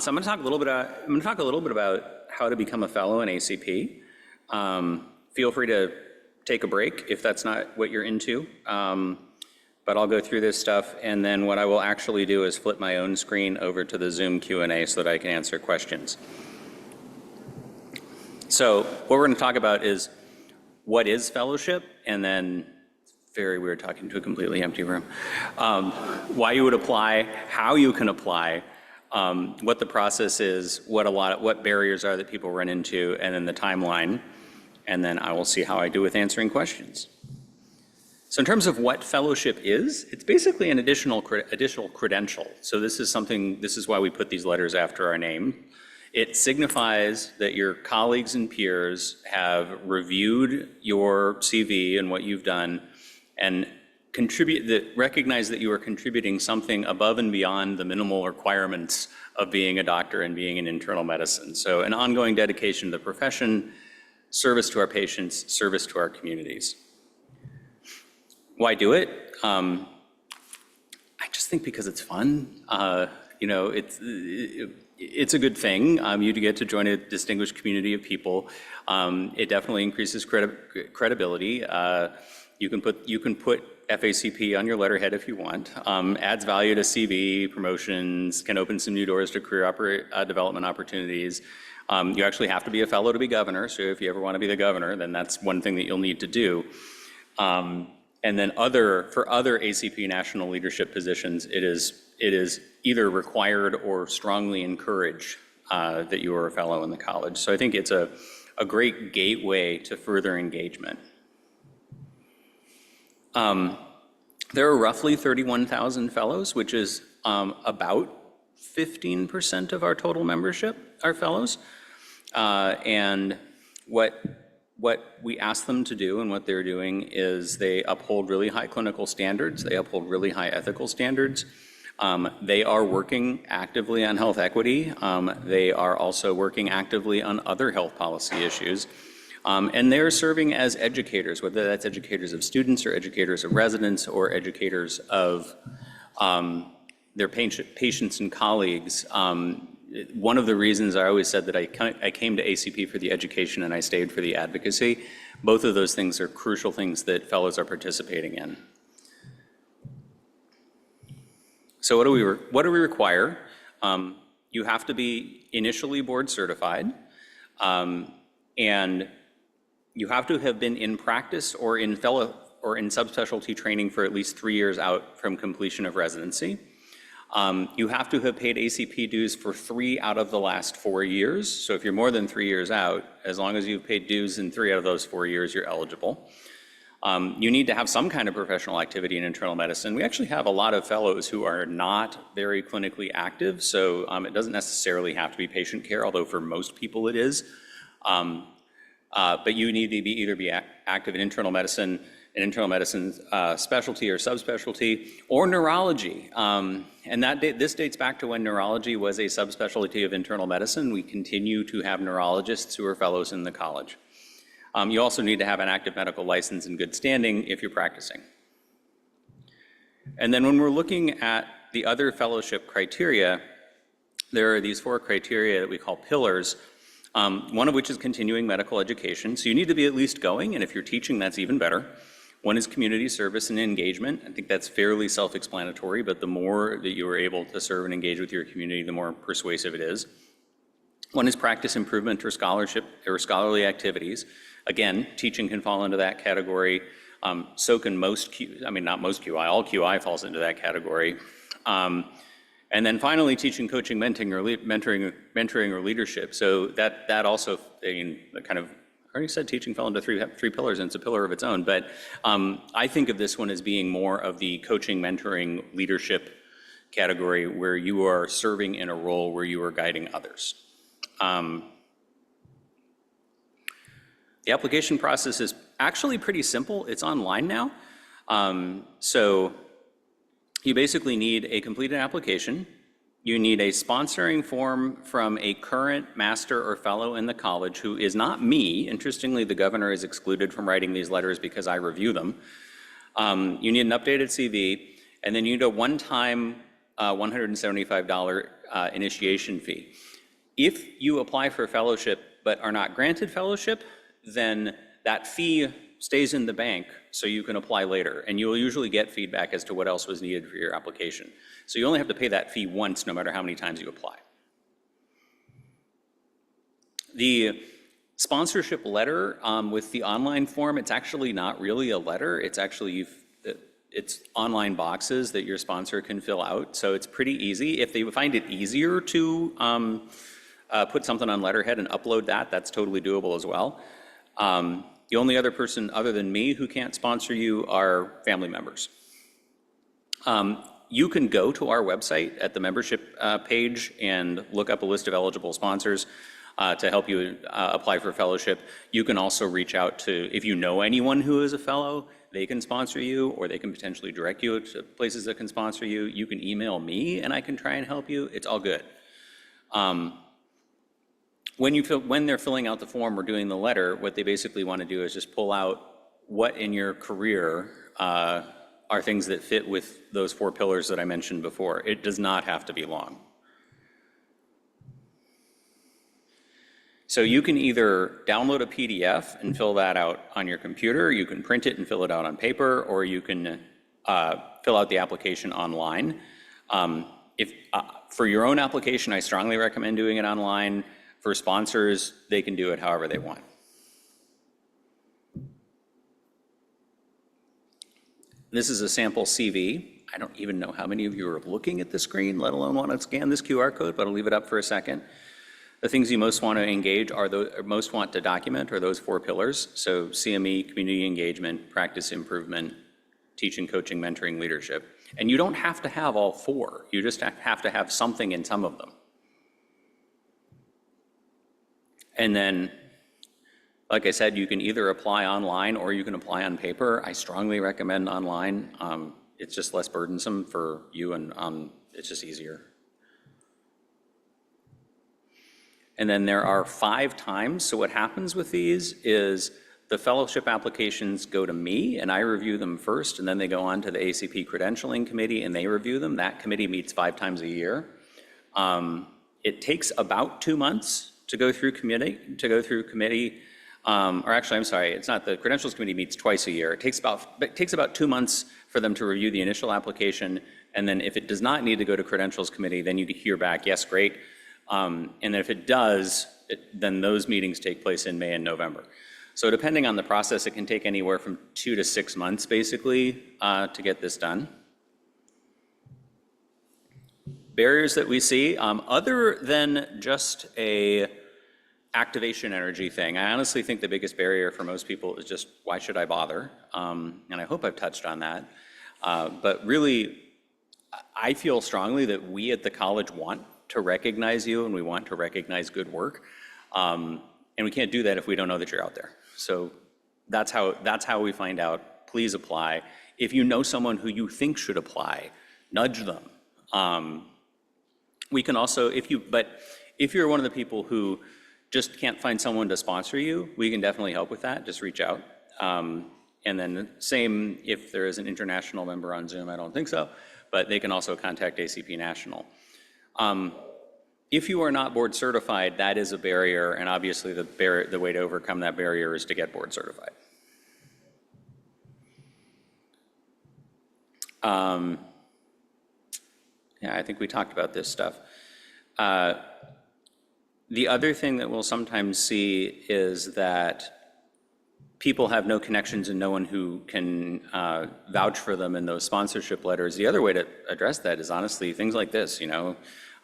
So I'm going to talk a little bit about how to become a fellow in ACP. Feel free to take a break if that's not what you're into. But I'll go through this stuff, and then what I will actually do is flip my own screen over to the Zoom Q&A so that I can answer questions. So what we're going to talk about is what is fellowship, and then very weird talking to a completely empty room. Why you would apply, how you can apply, what the process is, what barriers are that people run into, and then the timeline, and then I will see how I do with answering questions. So in terms of what fellowship is, it's basically an additional credential. So this is why we put these letters after our name. It signifies that your colleagues and peers have reviewed your CV and what you've done and recognize that you are contributing something above and beyond the minimal requirements of being a doctor and being in internal medicine. So an ongoing dedication to the profession, service to our patients, service to our communities. Why do it? I just think because it's fun. It's a good thing. You get to join a distinguished community of people. It definitely increases credibility. You can put FACP on your letterhead if you want. Adds value to CV, promotions, can open some new doors to career development opportunities. You actually have to be a fellow to be governor, so if you ever want to be the governor, then that's one thing that you'll need to do. And then for other ACP national leadership positions, it is either required or strongly encouraged that you are a fellow in the college. So I think it's a great gateway to further engagement. There are roughly 31,000 fellows, which is about 15% of our total membership are fellows. And what we ask them to do and what they're doing is they uphold really high clinical standards, they uphold really high ethical standards. They are working actively on health equity. They are also working actively on other health policy issues. And they're serving as educators, whether that's educators of students or educators of residents or educators of their patients and colleagues. One of the reasons I always said that I came to ACP for the education and I stayed for the advocacy, both of those things are crucial things that fellows are participating in. So what do we require? You have to be initially board certified, and you have to have been in practice or in subspecialty training for at least 3 years out from completion of residency. You have to have paid ACP dues for 3 out of the last 4 years. So if you're more than 3 years out, as long as you've paid dues in 3 out of those 4 years, you're eligible. You need to have some kind of professional activity in internal medicine. We actually have a lot of fellows who are not very clinically active, so it doesn't necessarily have to be patient care, although for most people it is. But you need to be active in internal medicine, specialty or subspecialty, or neurology. And this dates back to when neurology was a subspecialty of internal medicine. We continue to have neurologists who are fellows in the college. You also need to have an active medical license in good standing if you're practicing. And then when we're looking at the other fellowship criteria, there are these 4 criteria that we call pillars. One of which is continuing medical education. So you need to be at least going, and if you're teaching, that's even better. One is community service and engagement. I think that's fairly self-explanatory, but the more that you are able to serve and engage with your community, the more persuasive it is. One is practice improvement or scholarship or scholarly activities. Again, teaching can fall into that category. So can not most QI, all QI falls into that category. And then finally, teaching, coaching, mentoring, or leadership. So that also, I already said teaching fell into three pillars, and it's a pillar of its own. But I think of this one as being more of the coaching, mentoring, leadership category, where you are serving in a role where you are guiding others. The application process is actually pretty simple. It's online now. So you basically need a completed application. You need a sponsoring form from a current master or fellow in the college who is not me. Interestingly, the governor is excluded from writing these letters because I review them. You need an updated CV, and then you need a one-time $175 initiation fee. If you apply for a fellowship but are not granted fellowship, then that fee stays in the bank so you can apply later, and you will usually get feedback as to what else was needed for your application. So you only have to pay that fee once, no matter how many times you apply. The sponsorship letter with the online form, it's actually not really a letter. It's actually it's online boxes that your sponsor can fill out. So it's pretty easy. If they find it easier to put something on letterhead and upload that, that's totally doable as well. The only other person other than me who can't sponsor you are family members. You can go to our website at the membership page and look up a list of eligible sponsors to help you apply for fellowship. You can also reach out to, if you know anyone who is a fellow, they can sponsor you, or they can potentially direct you to places that can sponsor you. You can email me and I can try and help you. It's all good. When they're filling out the form or doing the letter, what they basically want to do is just pull out what in your career are things that fit with those 4 pillars that I mentioned before. It does not have to be long. So you can either download a PDF and fill that out on your computer, you can print it and fill it out on paper, or you can fill out the application online. For your own application, I strongly recommend doing it online. For sponsors, they can do it however they want. This is a sample CV. I don't even know how many of you are looking at the screen, let alone want to scan this QR code, but I'll leave it up for a second. The things you most want to engage most want to document are those 4 pillars. So CME, community engagement, practice improvement, teaching, coaching, mentoring, leadership. And you don't have to have all 4. You just have to have something in some of them. And then, like I said, you can either apply online or you can apply on paper. I strongly recommend online. It's just less burdensome for you, and it's just easier. And then there are 5 times. So what happens with these is the fellowship applications go to me and I review them first, and then they go on to the ACP credentialing committee and they review them. That committee meets 5 times a year. It takes about 2 months to go through committee, or actually, I'm sorry, it's not, the credentials committee meets twice a year. It takes about 2 months for them to review the initial application, and then if it does not need to go to credentials committee, then you hear back, yes, great. And then if it does, then those meetings take place in May and November. So depending on the process, it can take anywhere from 2 to 6 months, basically, to get this done. Barriers that we see, other than just a activation energy thing, I honestly think the biggest barrier for most people is just, why should I bother? And I hope I've touched on that. But really, I feel strongly that we at the college want to recognize you, and we want to recognize good work. And we can't do that if we don't know that you're out there. So that's how we find out. Please apply. If you know someone who you think should apply, nudge them. We can also, if you're one of the people who just can't find someone to sponsor you, we can definitely help with that. Just reach out. And then same if there is an international member on Zoom, I don't think so, but they can also contact ACP National. If you are not board certified, that is a barrier, and obviously the way to overcome that barrier is to get board certified. Yeah, I think we talked about this stuff. The other thing that we'll sometimes see is that people have no connections and no one who can vouch for them in those sponsorship letters. The other way to address that is honestly things like this, you know.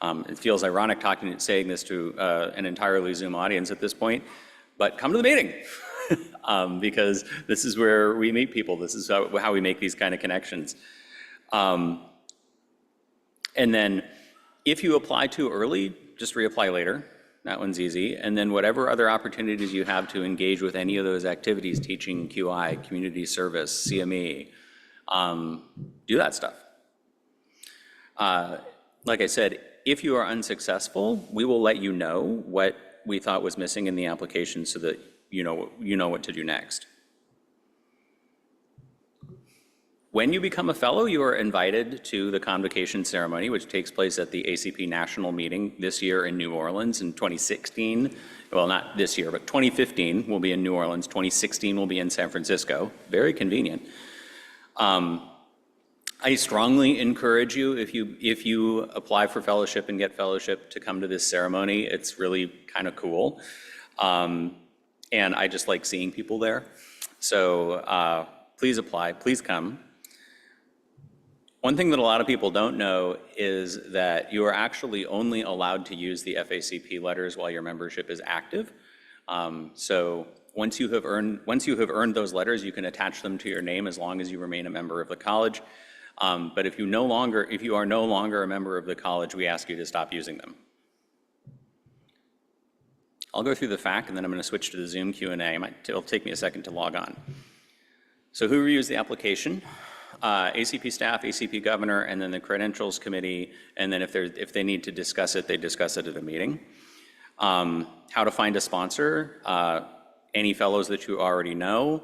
It feels ironic saying this to an entirely Zoom audience at this point, but come to the meeting because this is where we meet people. This is how we make these kind of connections. And then if you apply too early, just reapply later. That one's easy. And then whatever other opportunities you have to engage with any of those activities, teaching, QI, community service, CME, do that stuff. Like I said, if you are unsuccessful, we will let you know what we thought was missing in the application so that you know what to do next. When you become a fellow, you are invited to the convocation ceremony, which takes place at the ACP National Meeting this year in New Orleans. In 2016, well, not this year, but 2015 will be in New Orleans. 2016 will be in San Francisco. Very convenient. I strongly encourage you, if you apply for fellowship and get fellowship, to come to this ceremony. It's really kind of cool. And I just like seeing people there. So please apply, please come. One thing that a lot of people don't know is that you are actually only allowed to use the FACP letters while your membership is active. So once you have earned those letters, you can attach them to your name as long as you remain a member of the college. But if you are no longer a member of the college, we ask you to stop using them. I'll go through the FAQ, and then I'm going to switch to the Zoom Q&A. It'll take me a second to log on. So who reviews the application? ACP staff, ACP governor, and then the credentials committee. And then if they need to discuss it, they discuss it at a meeting. How to find a sponsor? Any fellows that you already know,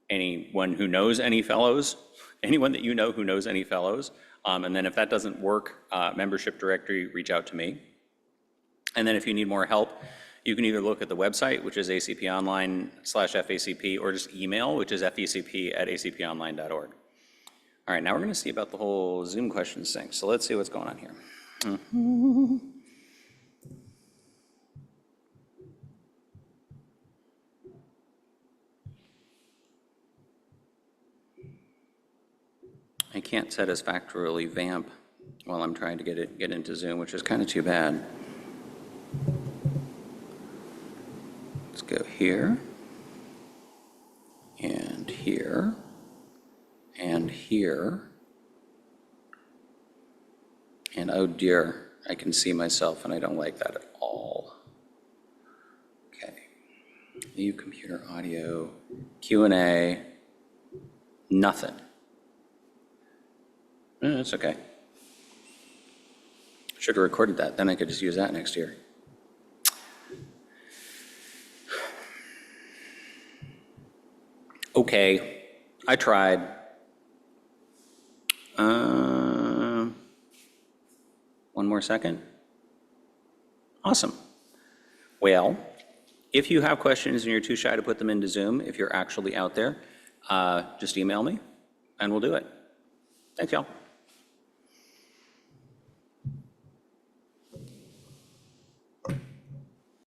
anyone who knows any fellows, anyone that you know who knows any fellows. And then if that doesn't work, membership directory, reach out to me. And then if you need more help, you can either look at the website, which is acponline/FACP, or just email, which is fecp@acponline.org. All right, now we're going to see about the whole Zoom questions thing. So let's see what's going on here. I can't satisfactorily vamp while I'm trying to get into Zoom, which is kind of too bad. Let's go here, and here, and here. And oh dear, I can see myself and I don't like that at all. Okay, view computer audio, Q&A, nothing. That's okay. Should have recorded that, then I could just use that next year. Okay, I tried. One more second. Awesome. Well, if you have questions and you're too shy to put them into Zoom, if you're actually out there, just email me and we'll do it. Thanks, y'all.